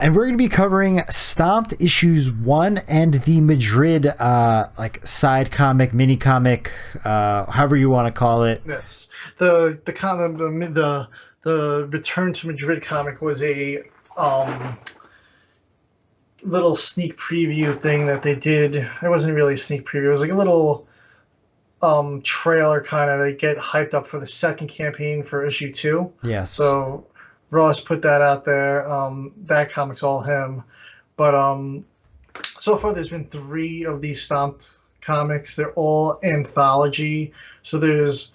And we're going to be covering Stomped issues 1 and the Madrid like side comic, mini comic, however you want to call it. Yes, the Return to Madrid comic was a little sneak preview thing that they did. It wasn't really a sneak preview. It was like a little trailer kind of to get hyped up for the second campaign for issue 2. Yes. So Ross put that out there. That comic's all him. But so far there's been 3 of these Stomped comics. They're all anthology. So there's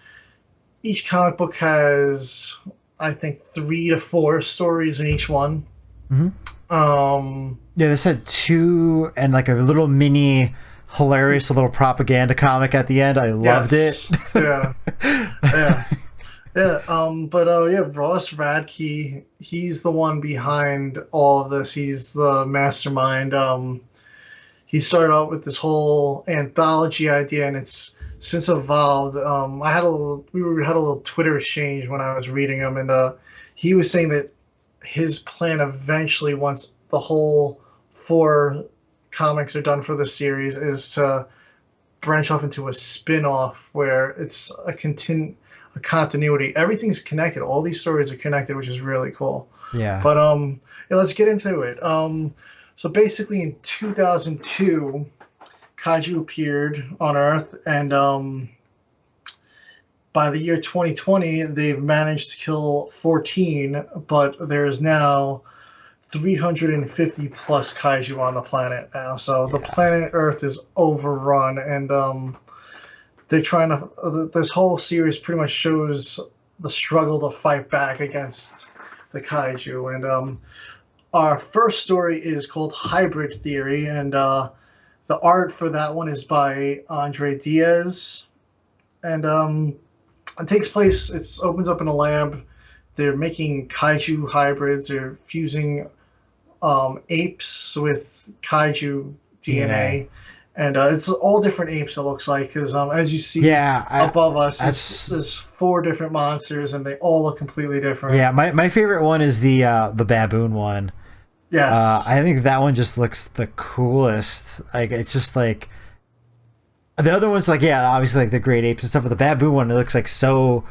each comic book has, I think, 3 to 4 stories in each one. Mm-hmm. Yeah, this had 2 and like a little mini hilarious little propaganda comic at the end. I loved it. Yeah. Ross Radke, he's the one behind all of this. He's the mastermind. He started out with this whole anthology idea, and it's since evolved. We had a little Twitter exchange when I was reading him, and he was saying that his plan eventually, once the whole 4 comics are done for the series, is to branch off into a spin-off where it's a continuity. Everything's connected. All these stories are connected, which is really cool. Yeah. But let's get into it. So basically, in 2002, Kaiju appeared on Earth, and by the year 2020, they've managed to kill 14, but there's now 350 plus Kaiju on the planet now. So the planet Earth is overrun, and they're trying to. This whole series pretty much shows the struggle to fight back against the Kaiju. And our first story is called Hybrid Theory, and the art for that one is by Andre Diaz, and it takes place. It opens up in a lab. They're making Kaiju hybrids. They're fusing apes with Kaiju DNA. And it's all different apes, it looks like, because as you see above us, there's 4 different monsters, and they all look completely different. Yeah, my favorite one is the baboon one. Yes. I think that one just looks the coolest. Like, it's just like... The other one's like, obviously like the great apes and stuff, but the baboon one, it looks like so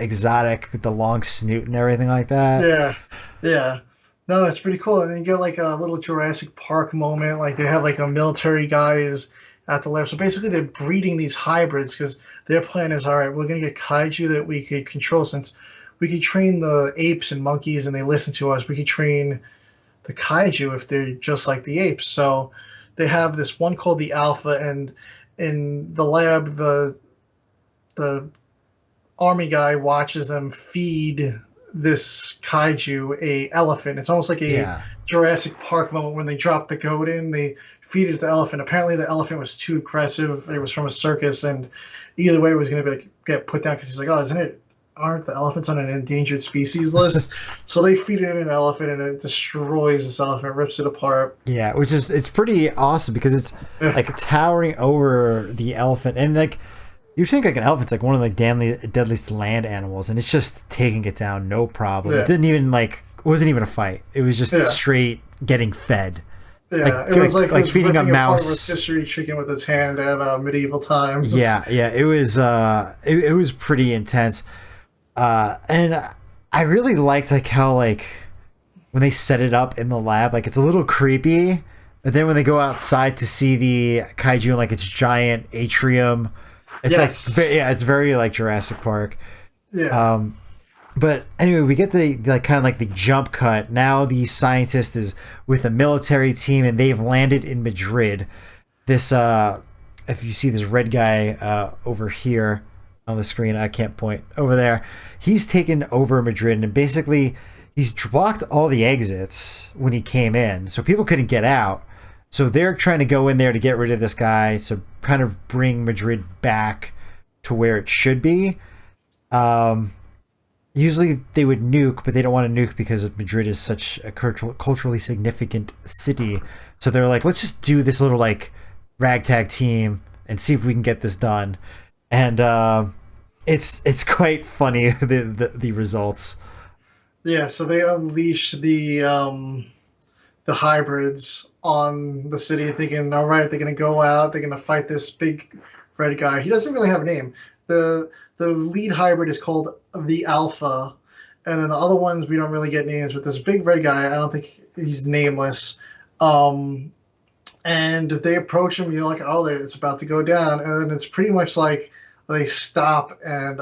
exotic with the long snoot and everything like that. Yeah. No, it's pretty cool. And then you get like a little Jurassic Park moment. Like they have like the military guys at the lab. So basically they're breeding these hybrids because their plan is, all right, we're going to get Kaiju that we could control. Since we could train the apes and monkeys and they listen to us, we could train the Kaiju if they're just like the apes. So they have this one called the Alpha, and in the lab, the army guy watches them feed this Kaiju a elephant. It's almost like a Jurassic Park moment when they drop the goat in, they feed it to the elephant. Apparently the elephant was too aggressive. It was from a circus, and either way it was going to get put down because he's like, aren't the elephants on an endangered species list? So they feed it an elephant, and it destroys this elephant, rips it apart. Yeah, it's pretty awesome because it's like towering over the elephant, and like you think like an elephant's like one of the deadliest land animals, and it's just taking it down no problem. It didn't even it wasn't even a fight. It was just straight getting fed. Yeah, it was like feeding a mouse. A rotisserie chicken with his hand at medieval times. Yeah, it was it was pretty intense, and I really liked like how like when they set it up in the lab, like it's a little creepy, but then when they go outside to see the Kaiju in like its giant atrium. It's it's very like Jurassic Park. Yeah. But anyway, we get the like kind of like the jump cut. Now the scientist is with a military team, and they've landed in Madrid. This, if you see this red guy over here on the screen, I can't point over there. He's taken over Madrid, and basically he's blocked all the exits when he came in, so people couldn't get out. So they're trying to go in there to get rid of this guy, so kind of bring Madrid back to where it should be. Usually they would nuke, but they don't want to nuke because Madrid is such a culturally significant city. So they're like, let's just do this little like ragtag team and see if we can get this done. And it's quite funny, the results. Yeah, so they unleash the the hybrids on the city, thinking, all right, they're gonna go out, they're gonna fight this big red guy. He doesn't really have a name. The lead hybrid is called the Alpha, and then the other ones we don't really get names. But this big red guy, I don't think he's nameless. And they approach him, like, oh, it's about to go down, and then it's pretty much like they stop, and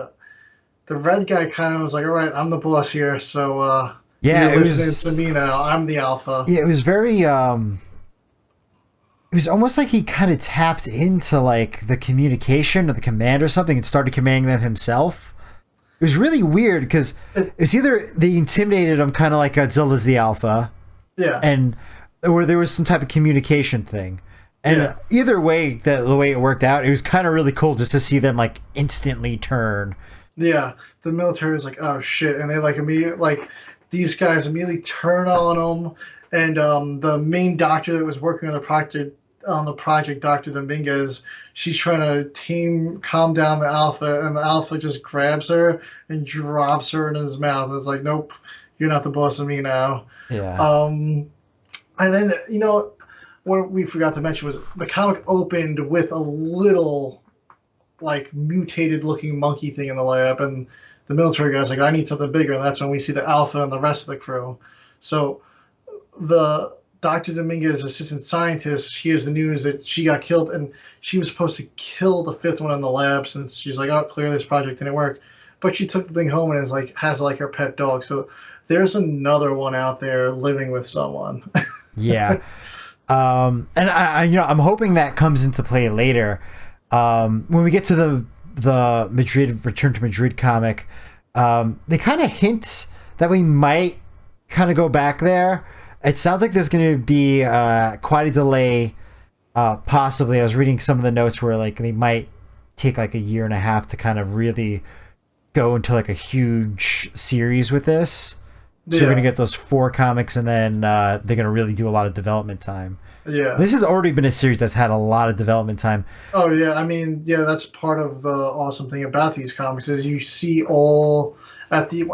the red guy kind of was like, all right, I'm the boss here, so Yeah, you're listening to me now. I'm the alpha. Yeah, it was very. It was almost like he kind of tapped into like the communication or the command or something and started commanding them himself. It was really weird because it's either they intimidated him, kind of like Godzilla's the alpha, Yeah. and or there was some type of communication thing. And either way, the way it worked out, it was kind of really cool just to see them like instantly turn. Yeah, the military is like, oh shit, and they like immediately like these guys immediately turn on them, and the main doctor that was working on the project, Dr. Dominguez, she's trying to calm down the alpha, and the alpha just grabs her and drops her in his mouth. And it's like, nope, you're not the boss of me now. Yeah. And then what we forgot to mention was the comic opened with a little like mutated looking monkey thing in the lab, and the military guy's like, I need something bigger, and that's when we see the alpha and the rest of the crew. So the Dr. Dominguez assistant scientist hears the news that she got killed, and she was supposed to kill the fifth one in the lab since she's like, oh, clearly this project didn't work. But she took the thing home and has her pet dog. So there's another one out there living with someone. Yeah. And I'm hoping that comes into play later. When we get to the Return to Madrid comic, they kind of hint that we might kind of go back there. It sounds like there's going to be quite a delay, possibly. I was reading some of the notes where like they might take like a year and a half to kind of really go into like a huge series with this. So we're going to get those 4 comics, and then they're going to really do a lot of development time. Yeah. This has already been a series that's had a lot of development time. Oh, yeah. I mean, yeah, that's part of the awesome thing about these comics is you see all at the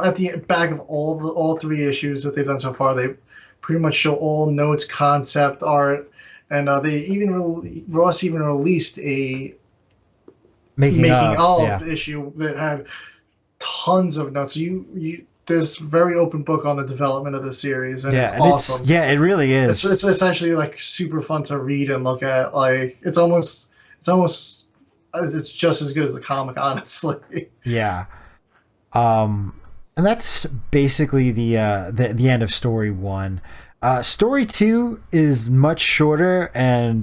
back of all 3 issues that they've done so far. They pretty much show all notes, concept art, and Ross even released a making of issue that had tons of notes. There's a very open book on the development of the series, and it's awesome. It really is. It's actually like super fun to read and look at. Like it's just as good as the comic, honestly. Yeah. And that's basically the end of story 1. Story 2 is much shorter and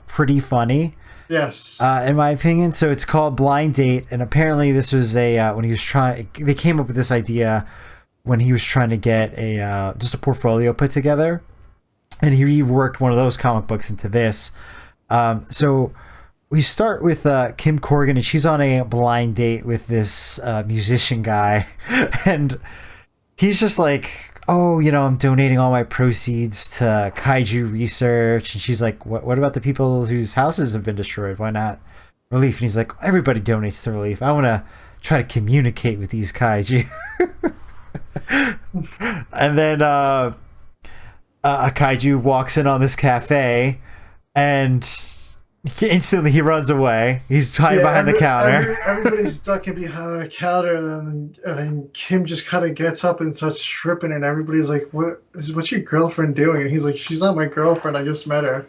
pretty funny. Yes. In my opinion. So it's called Blind Date, and apparently this was they came up with this idea when he was trying to get just a portfolio put together, and he reworked one of those comic books into this. So we start with Kim Corrigan, and she's on a blind date with this musician guy, and he's just like, oh, I'm donating all my proceeds to Kaiju research. And she's like, what about the people whose houses have been destroyed? Why not Relief? And he's like, everybody donates to Relief. I want to try to communicate with these Kaiju. And then a Kaiju walks in on this cafe, and instantly he runs away. He's hiding behind the counter. Everybody's ducking behind the counter, and then Kim just kind of gets up and starts stripping, and everybody's like, what's your girlfriend doing? And he's like, she's not my girlfriend, I just met her.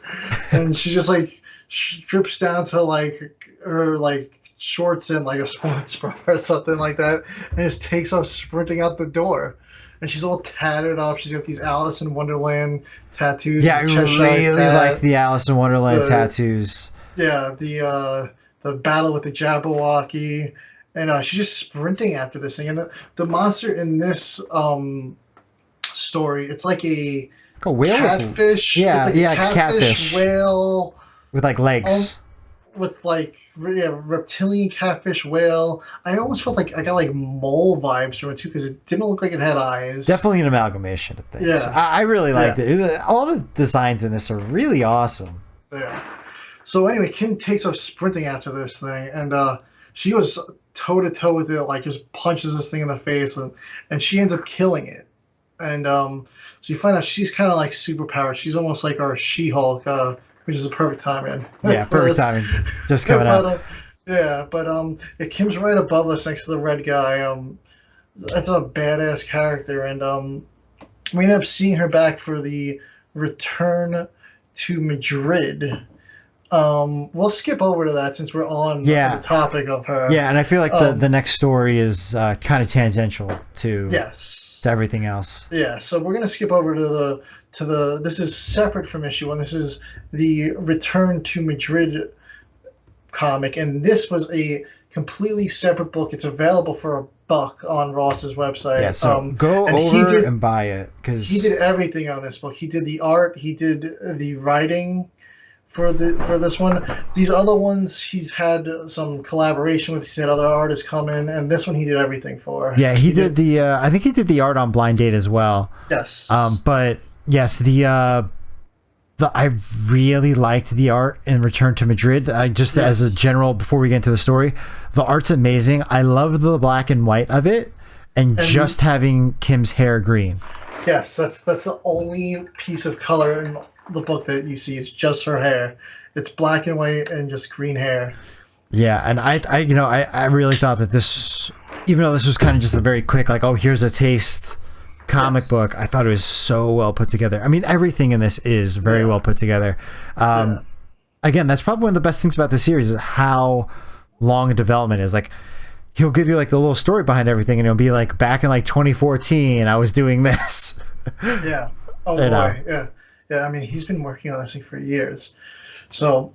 And she just like strips down to like her like shorts and like a sports bra or something like that, and just takes off sprinting out the door. And she's all tatted up. She's got these Alice in Wonderland tattoos. Yeah, I really like the Alice in Wonderland tattoos. Yeah, the battle with the Jabberwocky, and she's just sprinting after this thing. And the monster in this story, it's like a whale catfish. It's like a catfish whale with like legs. With like reptilian catfish whale. I almost felt like I got like mole vibes from it too, because it didn't look like it had eyes. Definitely an amalgamation of things. Yeah. I really liked it. All the designs in this are really awesome. Yeah. So anyway, Kim takes off sprinting after this thing, and she goes toe to toe with it, like just punches this thing in the face, and she ends up killing it. and so you find out she's kind of like superpowered. She's almost like our She-Hulk, which is a perfect timing Yeah, for perfect this. timing. Just coming but out. yeah, but it Kim's right above us next to the red guy. That's a badass character, and we end up seeing her back for the return to Madrid. We'll skip over to that since we're on the Yeah, topic of her. yeah, and I feel like the next story is kind of tangential Yes. to everything else. Yeah, so we're gonna skip over to the. This is separate from issue one. This is the Return to Madrid comic, and this was a completely separate book. It's available for $1 on Ross's website. Yeah, so go and over and buy it because he did everything on this book. He did the art. He did the writing for this one. These other ones, he's had some collaboration with. He's had other artists come in, and this one he did everything for. yeah, he did the. I think he did the art on Blind Date as well. Yes. But yes, the I really liked the art in Return to Madrid. Just as a general, before we get into the story, the art's amazing. I love the black and white of it, and just having Kim's hair green. Yes, that's the only piece of color in the book that you see. It's just her hair. It's black and white and just green hair. Yeah, and I really thought that this, even though this was kind of just a very quick, like, oh, here's a taste comic book, I thought it was so well put together. I mean, everything in this is very well put together. Again, that's probably one of the best things about the series is how long a development is. Like, he'll give you like the little story behind everything, and it'll be like, back in like 2014, I was doing this. Yeah. Oh boy. Yeah. Yeah. I mean, he's been working on this thing for years. So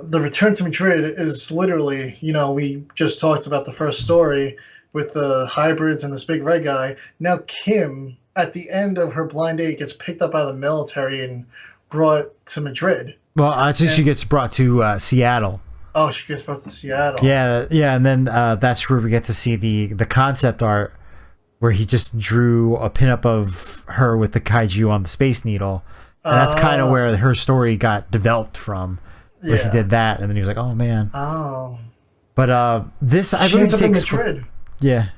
the Return to Madrid is literally, we just talked about the first story with the hybrids and this big red guy. Now Kim, at the end of her blind date, gets picked up by the military and brought to Madrid. Well, actually, she gets brought to Seattle. Oh, she gets brought to Seattle. Yeah, and then that's where we get to see the concept art, where he just drew a pinup of her with the kaiju on the Space Needle, and that's kind of where her story got developed from. Was he did that, and then he was like, "Oh man." Oh. But this, I believe, takes Madrid. Yeah,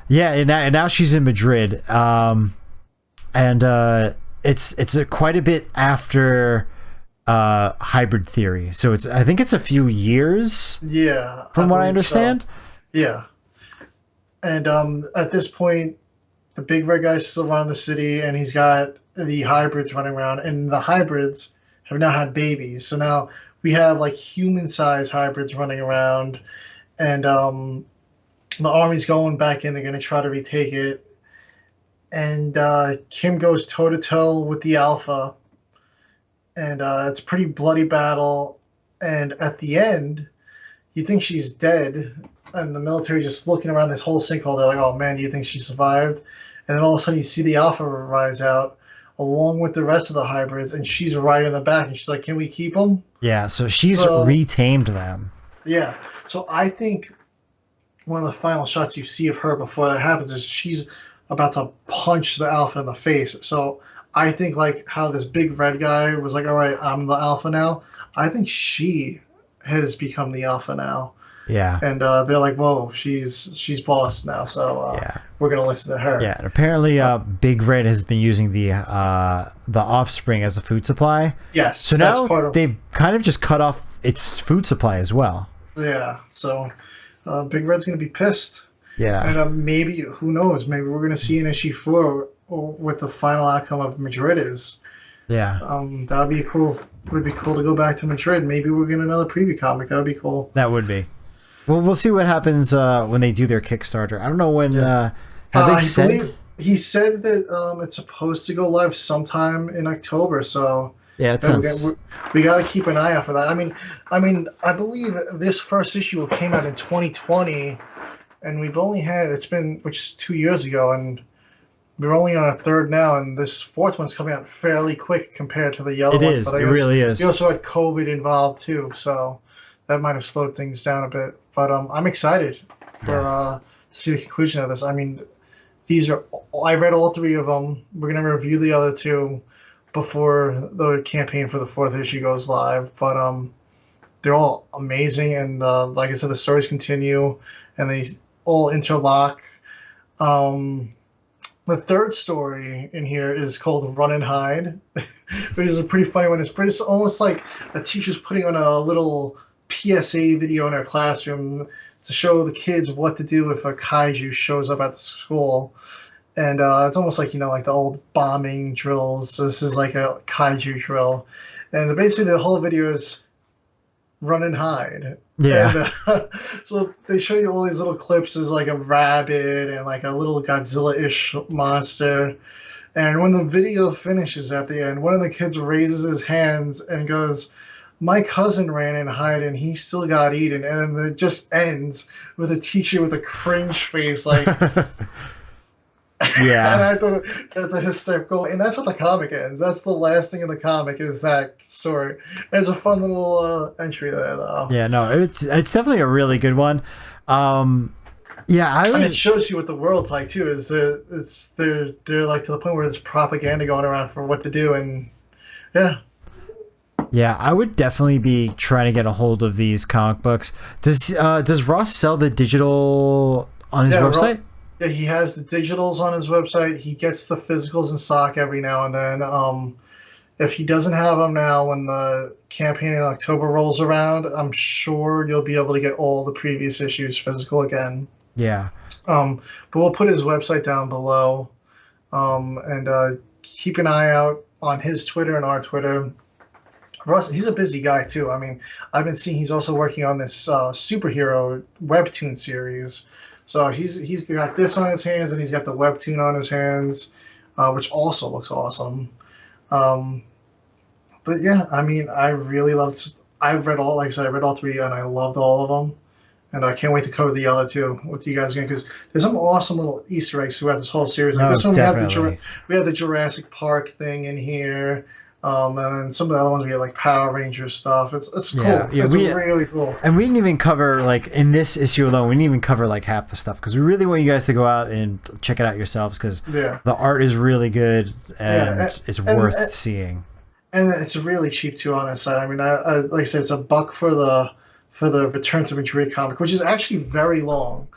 and now she's in Madrid, and it's quite a bit after hybrid theory. So I think it's a few years. Yeah, from what I understand. So. Yeah, and at this point, the big red guy's still around the city, and he's got the hybrids running around, and the hybrids have now had babies. So now we have like human-sized hybrids running around, and the army's going back in. They're going to try to retake it. And Kim goes toe-to-toe with the Alpha. And it's a pretty bloody battle. And at the end, you think she's dead. And the military just looking around this whole sinkhole. They're like, oh, man, do you think she survived? And then all of a sudden you see the Alpha rise out along with the rest of the hybrids. And she's right in the back. And she's like, can we keep them? Yeah, so she's retamed them. Yeah. So I think one of the final shots you see of her before that happens is she's about to punch the Alpha in the face. So I think like how this big red guy was like, all right, I'm the Alpha now. I think she has become the Alpha now. Yeah. And they're like, whoa, she's boss now. So we're going to listen to her. Yeah. And apparently Big Red has been using the offspring as a food supply. Yes. So now they've kind of just cut off its food supply as well. Yeah. So Big Red's going to be pissed. Yeah. And maybe, who knows, maybe we're going to see in issue 4 what the final outcome of Madrid is. Yeah. That would be cool. It would be cool to go back to Madrid. Maybe we'll get another preview comic. That would be cool. That would be. Well, we'll see what happens when they do their Kickstarter. I don't know when. Have they said? He said that it's supposed to go live sometime in October. So yeah, it sounds... we got to keep an eye out for that. I believe this first issue came out in 2020, and we've only had which is 2 years ago, and we're only on a third now, and this fourth one's coming out fairly quick compared to the other one. It is. It really is. You also had COVID involved too, so that might have slowed things down a bit. But I'm excited for to see the conclusion of this. I mean, I read all 3 of them. We're going to review the other 2 before the campaign for the 4th issue goes live. But they're all amazing, and like I said, the stories continue, and they all interlock. The third story in here is called Run and Hide, which is a pretty funny one. It's almost like a teacher's putting on a little PSA video in her classroom to show the kids what to do if a kaiju shows up at the school. And it's almost like, like the old bombing drills. So this is like a kaiju drill. And basically the whole video is run and hide. Yeah. And so they show you all these little clips as like a rabbit and like a little Godzilla-ish monster. And when the video finishes at the end, one of the kids raises his hands and goes, "My cousin ran and hide and he still got eaten." And then it just ends with a teacher with a cringe face like... Yeah. And I thought that's a hysterical, and that's how the comic ends. That's the last thing in the comic is that story. And it's a fun little entry there, though. Yeah, no, it's definitely a really good one. Yeah, And it shows you what the world's like too. Is they're like to the point where there's propaganda going around for what to do, and yeah, I would definitely be trying to get a hold of these comic books. Does Ross sell the digital on his website? Yeah, he has the digitals on his website. He gets the physicals in stock every now and then. If he doesn't have them now, when the campaign in October rolls around, I'm sure you'll be able to get all the previous issues physical again. Yeah. But we'll put his website down below. And keep an eye out on his Twitter and our Twitter. Russ, he's a busy guy too. I mean, I've been seeing he's also working on this superhero webtoon series. So he's got this on his hands, and he's got the webtoon on his hands, which also looks awesome. But yeah, I mean, I really loved. I've read all, like I said, I read all three, and I loved all of them. And I can't wait to cover the other two with you guys again, because there's some awesome little Easter eggs throughout this whole series. Like this one, we have the Jurassic Park thing in here. And then some of the other ones we had like Power Rangers stuff. It's cool. Yeah, it's really cool. And we didn't even cover, like, in this issue alone, we didn't even cover like half the stuff, because we really want you guys to go out and check it out yourselves, because the art is really good and it's worth seeing. And it's really cheap too on its side. I mean, I like I said, it's $1 for the Return to Madrid comic, which is actually a very long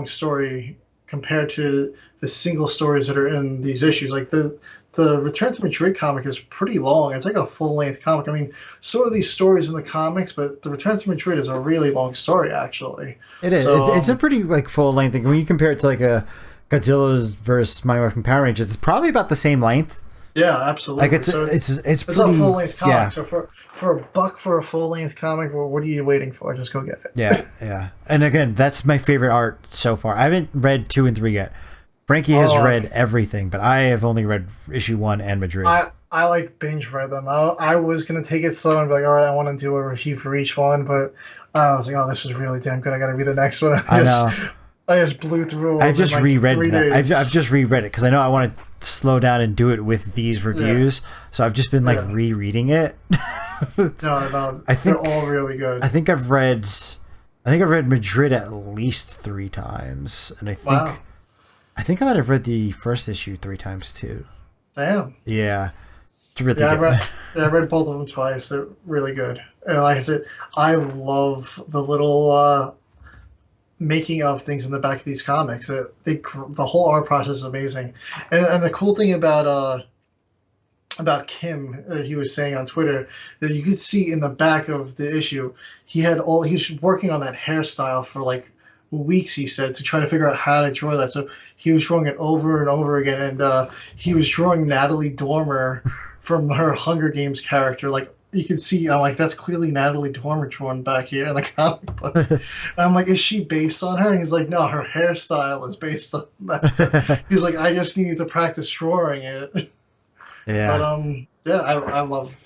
story compared to the single stories that are in these issues. Like the Return to Madrid comic is pretty long. It's like a full-length comic. I mean, so are these stories in the comics, but the Return to Madrid is a really long story, actually. It is. So, it's a pretty like full-length thing. When you compare it to like a Godzilla's versus Mighty Morphin Power Rangers, it's probably about the same length. Yeah, absolutely. Like it's a full-length comic. Yeah. So for $1 for a full-length comic, well, what are you waiting for? Just go get it. Yeah. And again, that's my favorite art so far. I haven't read 2 and 3 yet. Frankie has read everything, but I have only read issue 1 and Madrid. I like binge read them. I was going to take it slow and be like, all right, I want to do a review for each one, but I was like, oh, this is really damn good. I got to read the next one. I just blew through. I've just reread that. I've just reread it because I know I want to slow down and do it with these reviews. Yeah. So I've just been like rereading it. No, I think they're all really good. I think I've read Madrid at least 3 times, and I think I might have read the first issue 3 times too. Damn. Yeah. It's really good. I read both of them twice. They're really good. And like I said, I love the little making of things in the back of these comics. The whole art process is amazing. And the cool thing about Kim, he was saying on Twitter, that you could see in the back of the issue, he was working on that hairstyle for like weeks, he said, to try to figure out how to draw that. So he was drawing it over and over again, and he was drawing Natalie Dormer from her Hunger Games character. Like, you can see, I'm like, that's clearly Natalie Dormer drawn back here in the comic book. And I'm like, is she based on her? And he's like, no, her hairstyle is based on that. He's like, I just need to practice drawing it. Yeah. But I love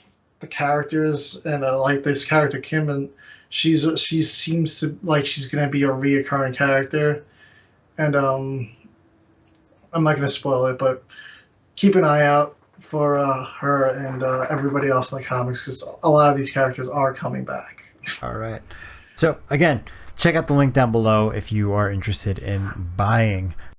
the characters, and like this character Kim, and she seems to like she's gonna be a reoccurring character, and I'm not gonna spoil it, but keep an eye out for her and everybody else in the comics, because a lot of these characters are coming back. All right. So again, check out the link down below if you are interested in buying